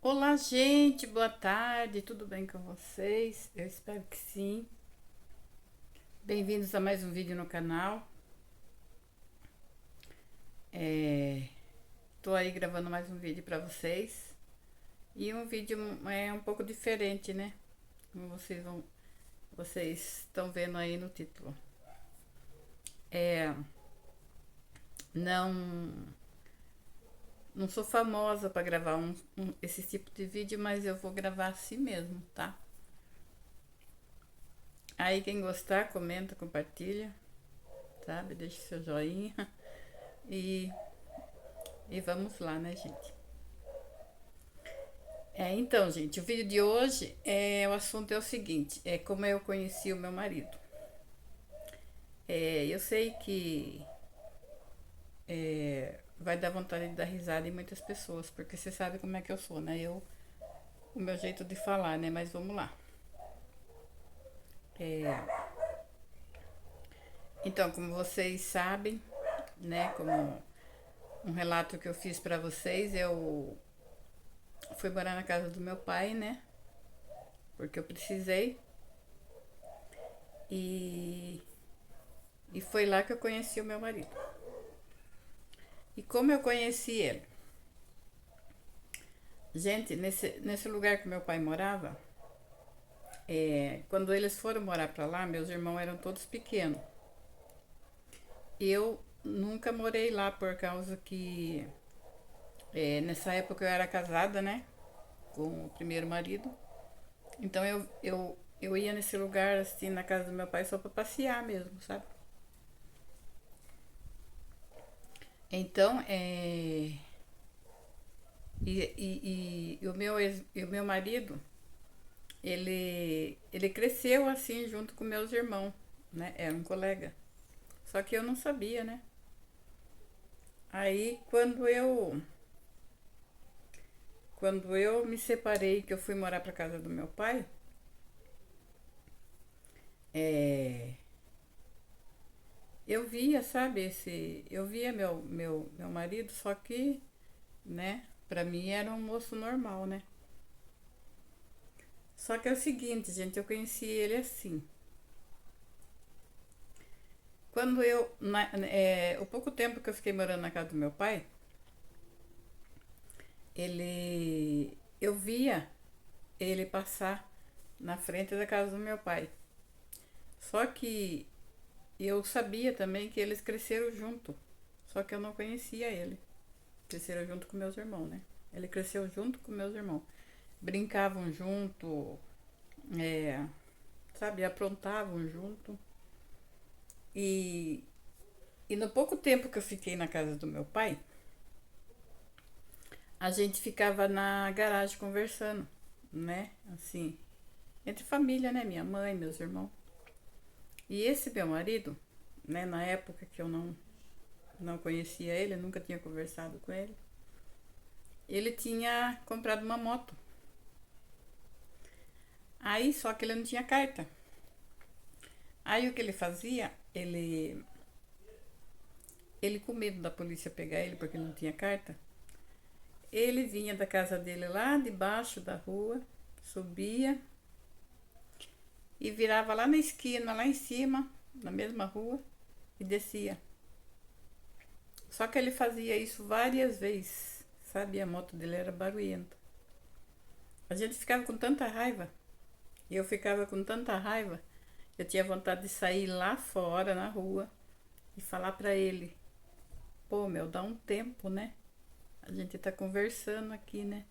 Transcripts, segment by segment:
Olá, gente, boa tarde, tudo bem com vocês? Eu espero que sim. Bem-vindos a mais um vídeo no canal. Tô aí gravando mais um vídeo para vocês. E um vídeo um pouco diferente, né? Como vocês estão vendo aí no título. É, não, não sou famosa para gravar esse tipo de vídeo, mas eu vou gravar assim mesmo, tá? Aí quem gostar, comenta, compartilha, sabe? Deixa seu joinha e E vamos lá, né, gente? Então, gente, o vídeo de hoje o assunto é o seguinte: é como eu conheci o meu marido. Eu sei que vai dar vontade de dar risada em muitas pessoas, porque você sabe como é que eu sou, né? O meu jeito de falar, né? Mas vamos lá. É, então, como vocês sabem, né? Como um relato que eu fiz pra vocês, eu fui morar na casa do meu pai, né? Porque eu precisei. E, e foi lá que eu conheci o meu marido. E como eu conheci ele? Gente, nesse lugar que meu pai morava, quando eles foram morar pra lá, meus irmãos eram todos pequenos. Eu nunca morei lá por causa que nessa época eu era casada, né? Com o primeiro marido. Então eu ia nesse lugar, assim, na casa do meu pai só pra passear mesmo, sabe? Então, e o meu marido, ele cresceu assim junto com meus irmãos, né? Era um colega. Só que eu não sabia, né? Aí quando eu me separei, que eu fui morar pra casa do meu pai, é, eu via, sabe, eu via meu marido, só que, né, pra mim era um moço normal, né? Só que é o seguinte, gente, eu conheci ele assim. O pouco tempo que eu fiquei morando na casa do meu pai, eu via ele passar na frente da casa do meu pai. Só que eu sabia também que eles cresceram junto. Só que eu não conhecia ele. Cresceram junto com meus irmãos, né? Ele cresceu junto com meus irmãos. Brincavam junto, é, sabe, aprontavam junto. E, e no pouco tempo que eu fiquei na casa do meu pai, a gente ficava na garagem conversando, né? Assim, entre família, né? Minha mãe, meus irmãos. E esse meu marido, né? Na época que eu não conhecia ele, nunca tinha conversado com ele. Ele tinha comprado uma moto. Aí só que ele não tinha carta. Aí o que ele fazia? Ele com medo da polícia pegar ele porque ele não tinha carta, ele vinha da casa dele lá debaixo da rua, subia e virava lá na esquina, lá em cima, na mesma rua, e descia. Só que ele fazia isso várias vezes, sabe? A moto dele era barulhenta. A gente ficava com tanta raiva, e eu ficava com tanta raiva, eu tinha vontade de sair lá fora, na rua, e falar pra ele: pô, meu, dá um tempo, né? A gente tá conversando aqui, né?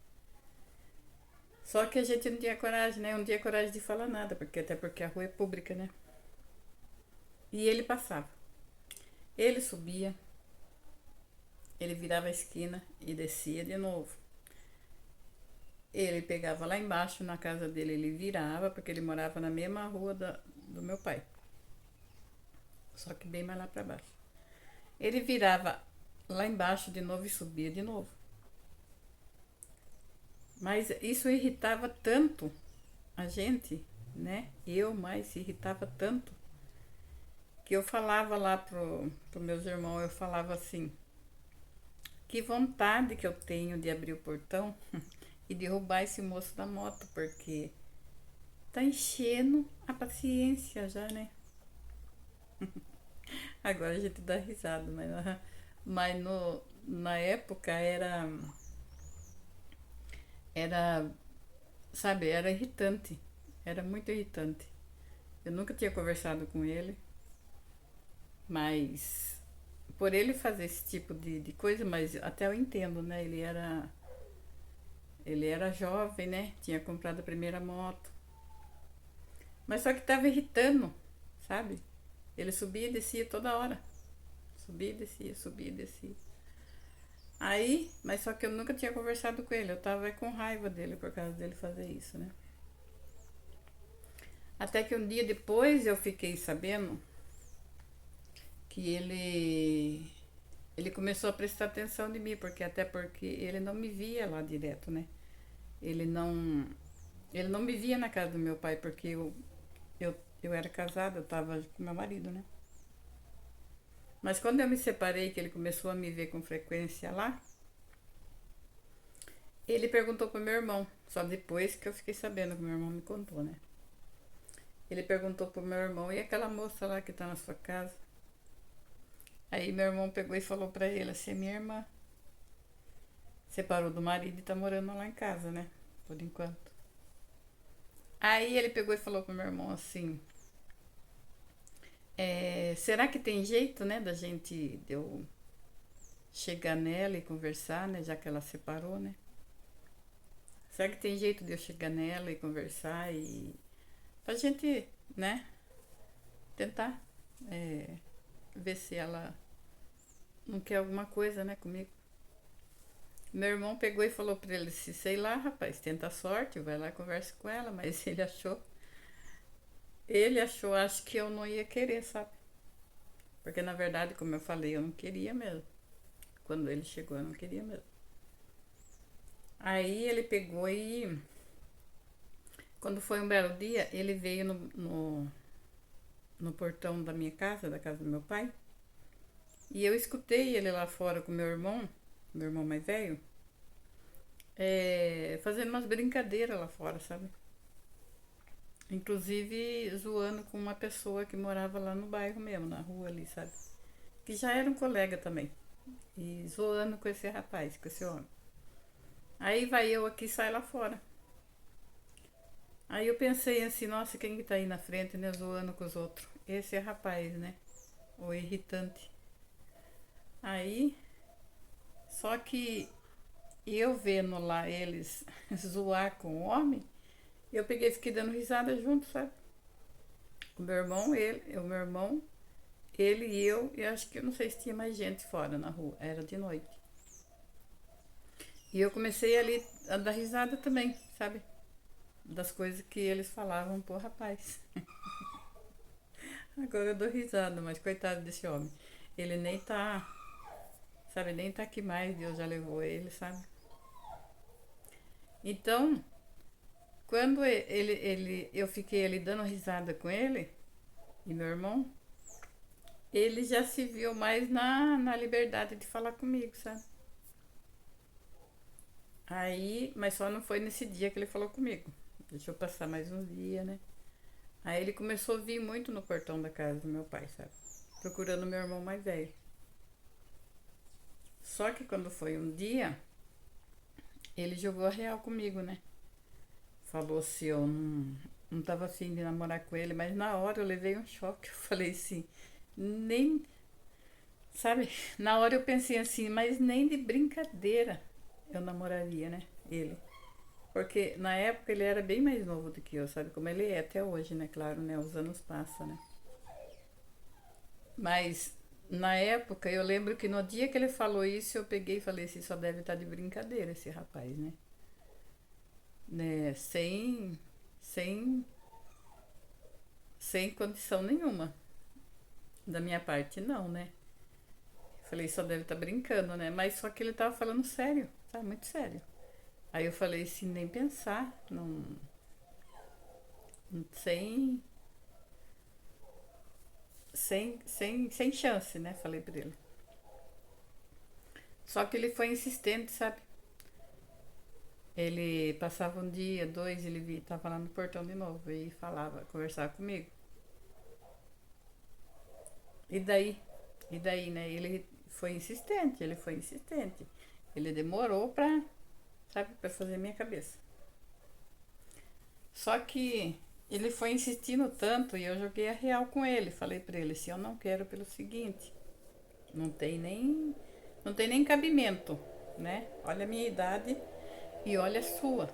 Só que a gente não tinha coragem, né? Eu não tinha coragem de falar nada, porque até porque a rua é pública, né? E ele passava. Ele subia, ele virava a esquina e descia de novo. Ele pegava lá embaixo na casa dele, ele virava, porque ele morava na mesma rua do meu pai. Só que bem mais lá pra baixo. Ele virava lá embaixo de novo e subia de novo. Mas isso irritava tanto a gente, né? Eu mais irritava tanto que eu falava lá pro meus irmãos, eu falava assim: que vontade que eu tenho de abrir o portão e derrubar esse moço da moto, porque tá enchendo a paciência já, né? Agora a gente dá risada, mas na época era, sabe, era irritante. Era muito irritante. Eu nunca tinha conversado com ele, mas por ele fazer esse tipo de coisa, mas até eu entendo, né? Ele era jovem, né? Tinha comprado a primeira moto. Mas só que tava irritando, sabe? Ele subia e descia toda hora. Subia e descia, subia e descia. Aí, mas só que eu nunca tinha conversado com ele. Eu tava com raiva dele por causa dele fazer isso, né? Até que um dia depois eu fiquei sabendo que ele começou a prestar atenção em mim, porque ele não me via lá direto, né? Ele não ele não me via na casa do meu pai porque eu era casada, eu tava com meu marido, né? Mas quando eu me separei, que ele começou a me ver com frequência lá, ele perguntou pro meu irmão, só depois que eu fiquei sabendo que meu irmão me contou, né? Ele perguntou pro meu irmão, e aquela moça lá que tá na sua casa? Aí meu irmão pegou e falou pra ele assim, minha irmã separou do marido e tá morando lá em casa, né? Por enquanto. Aí ele pegou e falou pro meu irmão assim, será que tem jeito, né, de eu chegar nela e conversar, né, já que ela separou, né? Será que tem jeito de eu chegar nela e conversar e pra gente, né, tentar é, ver se ela não quer alguma coisa, né, comigo? Meu irmão pegou e falou pra ele assim, sei lá, rapaz, tenta a sorte, vai lá e conversa com ela, mas ele achou, acho que eu não ia querer, sabe? Porque na verdade, como eu falei, eu não queria mesmo. Quando ele chegou, eu não queria mesmo. Aí ele pegou e, quando foi um belo dia, ele veio no portão da minha casa, da casa do meu pai, e eu escutei ele lá fora com meu irmão mais velho, fazendo umas brincadeiras lá fora, sabe? Inclusive zoando com uma pessoa que morava lá no bairro mesmo, na rua ali, sabe? Que já era um colega também. E zoando com esse rapaz, com esse homem. Aí vai eu aqui e sai lá fora. Aí eu pensei assim, nossa, quem que tá aí na frente, né, zoando com os outros? Esse é rapaz, né? O irritante. Aí, só que eu vendo lá eles zoar com o homem, eu peguei e fiquei dando risada junto, sabe? O meu irmão, ele e eu, e acho que eu não sei se tinha mais gente fora na rua, era de noite. E eu comecei ali a dar risada também, sabe? Das coisas que eles falavam pro rapaz. Agora eu dou risada, mas coitado desse homem. Ele nem tá, sabe, nem tá aqui mais, Deus já levou ele, sabe? Então, quando eu fiquei ali dando risada com ele e meu irmão, ele já se viu mais na liberdade de falar comigo, sabe? Aí, mas só não foi nesse dia que ele falou comigo. Deixa eu passar mais uns dias, né? Aí ele começou a vir muito no portão da casa do meu pai, sabe? Procurando meu irmão mais velho. Só que quando foi um dia, ele jogou a real comigo, né? Falou se eu não tava afim de namorar com ele, mas na hora eu levei um choque. Eu falei assim, nem, sabe? Na hora eu pensei assim, mas nem de brincadeira eu namoraria, né? Ele. Porque na época ele era bem mais novo do que eu, sabe? Como ele é até hoje, né? Claro, né? Os anos passam, né? Mas na época eu lembro que no dia que ele falou isso, eu peguei e falei assim, só deve estar de brincadeira esse rapaz, né? Sem, sem condição nenhuma. Da minha parte, não, né? Falei, só deve estar brincando, né? Mas só que ele tava falando sério, tá? Muito sério. Aí eu falei assim, nem pensar, não, sem, sem chance, né? Falei pra ele. Só que ele foi insistente, sabe? Ele passava um dia, dois, ele via, tava lá no portão de novo e falava, conversava comigo. E daí, e daí, né? Ele foi insistente. Ele demorou pra, sabe, pra fazer minha cabeça. Só que ele foi insistindo tanto e eu joguei a real com ele. Falei pra ele, se eu não quero pelo seguinte, não tem nem, não tem nem cabimento, né? Olha a minha idade e olha a sua.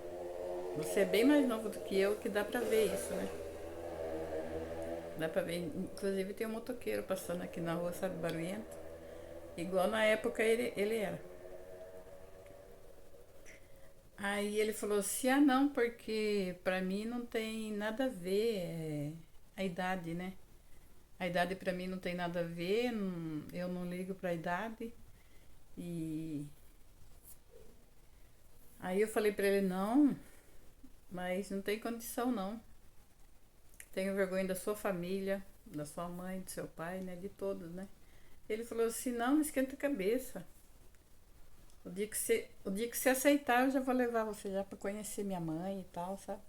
Você é bem mais novo do que eu, que dá pra ver isso, né? Dá pra ver, inclusive tem um motoqueiro passando aqui na rua, sabe, barulhento. Igual na época ele era. Aí ele falou assim, ah não, porque pra mim não tem nada a ver a idade, né? A idade pra mim não tem nada a ver, eu não ligo pra idade. E aí eu falei pra ele, não, mas não tem condição não. Tenho vergonha da sua família, da sua mãe, do seu pai, né? De todos, né? Ele falou assim, não esquenta a cabeça. O dia que você aceitar, eu já vou levar você já pra conhecer minha mãe e tal, sabe?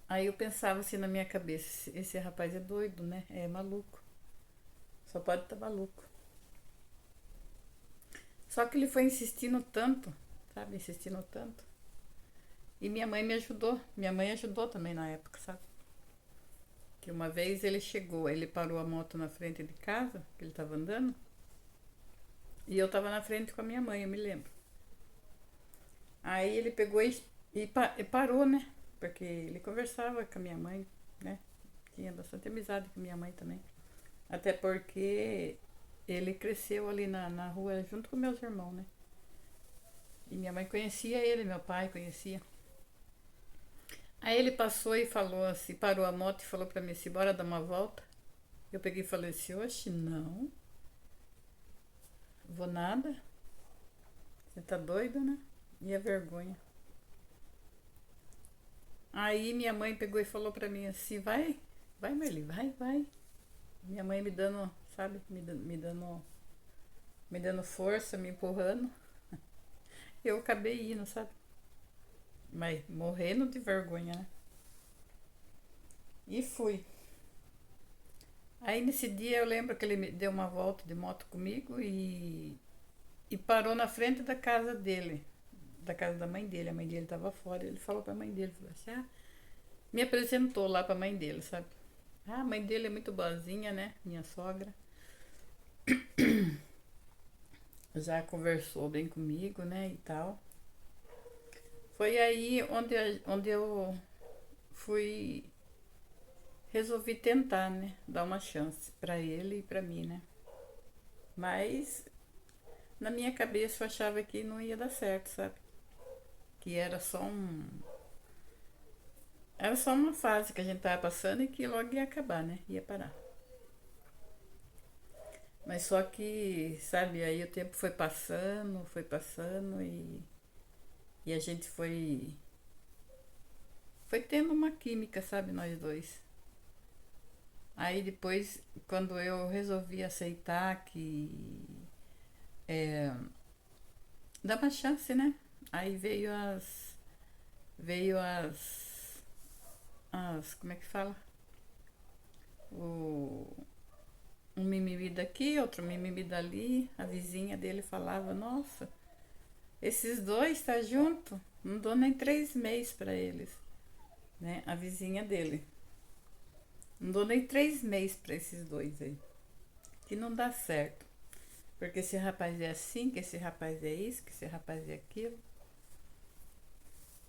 Aí eu pensava assim na minha cabeça, esse rapaz é doido, né? É maluco. Só pode estar maluco. Só que ele foi insistindo tanto, sabe? Insistindo tanto. E minha mãe me ajudou. Minha mãe ajudou também na época, sabe? Que uma vez ele chegou, ele parou a moto na frente de casa, que ele tava andando, e eu tava na frente com a minha mãe, eu me lembro. Aí ele pegou e parou, né? Porque ele conversava com a minha mãe, né? Tinha bastante amizade com a minha mãe também. Até porque ele cresceu ali na rua junto com meus irmãos, né? E minha mãe conhecia ele, meu pai conhecia. Aí ele passou e falou assim, parou a moto e falou pra mim assim, bora dar uma volta. Eu peguei e falei assim, oxe, não, vou nada. Você tá doido, né? E a vergonha. Aí minha mãe pegou e falou pra mim assim, vai Marli, vai. Minha mãe me dando, sabe, me dando força, me empurrando. Eu acabei indo, sabe? Mas morrendo de vergonha, né? E fui. Aí nesse dia eu lembro que ele me deu uma volta de moto comigo e parou na frente da casa dele, da casa da mãe dele. A mãe dele estava fora. Ele falou pra mãe dele, falou assim, me apresentou lá pra mãe dele, sabe? Ah, a mãe dele é muito boazinha, né? Minha sogra. Já conversou bem comigo, né? E tal. Foi aí onde eu fui. Resolvi tentar, né? Dar uma chance pra ele e pra mim, né? Mas na minha cabeça eu achava que não ia dar certo, sabe? Que era só uma fase que a gente tava passando e que logo ia acabar, né? Ia parar. Mas só que, sabe, aí o tempo foi passando e a gente foi tendo uma química, sabe, nós dois. Aí depois, quando eu resolvi aceitar que é, dá uma chance, né? Aí veio as, como é que fala? O, um mimimi daqui, outro mimimi dali. A vizinha dele falava, nossa, esses dois tá junto? Não dou nem 3 meses pra eles, né? A vizinha dele. Não dou nem 3 meses pra esses dois aí. Que não dá certo. Porque esse rapaz é assim, que esse rapaz é isso, que esse rapaz é aquilo.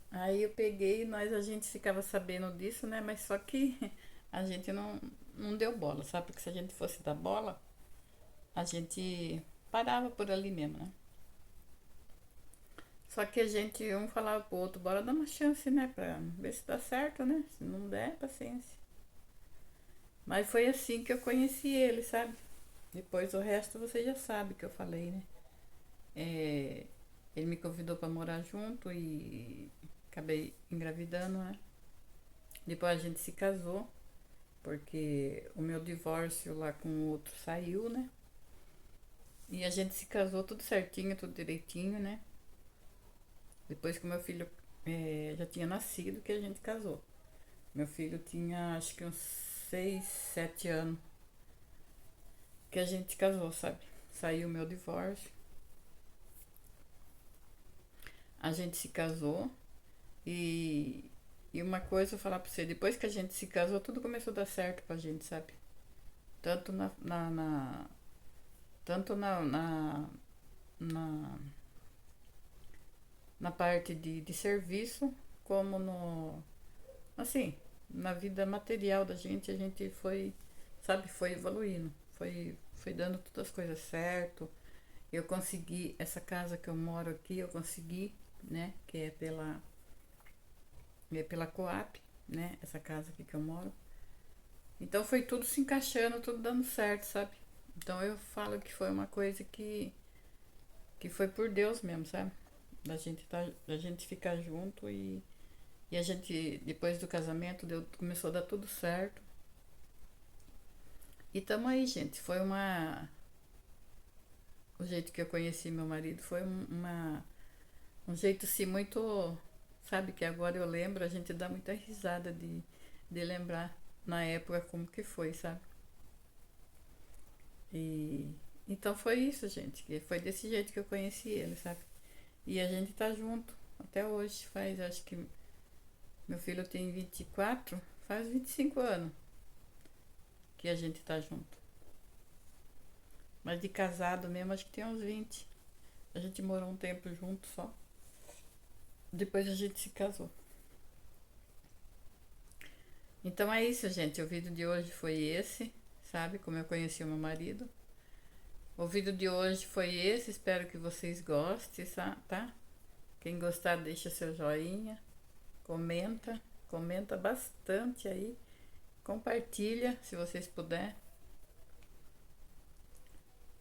Aí eu peguei, a gente ficava sabendo disso, né? Mas só que a gente não deu bola, sabe? Porque se a gente fosse dar bola, a gente parava por ali mesmo, né? Só que a gente, um falava pro outro, bora dar uma chance, né? Pra ver se dá certo, né? Se não der, paciência. Mas foi assim que eu conheci ele, sabe? Depois o resto você já sabe que eu falei, né? É, ele me convidou pra morar junto e acabei engravidando, né? Depois a gente se casou, porque o meu divórcio lá com o outro saiu, né? E a gente se casou tudo certinho, tudo direitinho, né? Depois que o meu filho já tinha nascido, que a gente casou. Meu filho tinha acho que uns 6, 7 anos que a gente casou, sabe? Saiu o meu divórcio. A gente se casou e, e uma coisa eu vou falar pra você, depois que a gente se casou, tudo começou a dar certo pra gente, sabe? Tanto tanto na, na parte de serviço, como no, assim, na vida material da gente, a gente foi, sabe, foi evoluindo, foi dando todas as coisas certo. Eu consegui essa casa que eu moro aqui, eu consegui, né, que é pela Coap, né, essa casa aqui que eu moro. Então foi tudo se encaixando, tudo dando certo, sabe? Então eu falo que foi uma coisa que foi por Deus mesmo, sabe? Da gente ficar junto e a gente, depois do casamento, começou a dar tudo certo. E tamo aí, gente. Foi uma. O jeito que eu conheci meu marido foi um jeito assim muito. Sabe, que agora eu lembro, a gente dá muita risada de lembrar na época como que foi, sabe? E então foi isso, gente. Que foi desse jeito que eu conheci ele, sabe? E a gente tá junto até hoje. Faz, acho que meu filho tem 24, faz 25 anos que a gente tá junto. Mas de casado mesmo, acho que tem uns 20. A gente morou um tempo junto só. Depois a gente se casou. Então é isso, gente. O vídeo de hoje foi esse, sabe? Como eu conheci o meu marido. O vídeo de hoje foi esse. Espero que vocês gostem, tá? Quem gostar, deixa seu joinha. Comenta. Comenta bastante aí. Compartilha, se vocês puderem.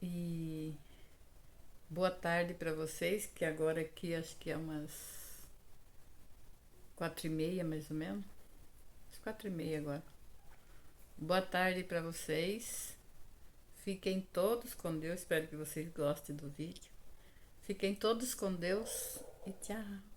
E boa tarde para vocês, que agora aqui acho que é umas 4h30 mais ou menos. Às 4h30 agora. Boa tarde para vocês. Fiquem todos com Deus. Espero que vocês gostem do vídeo. Fiquem todos com Deus e tchau.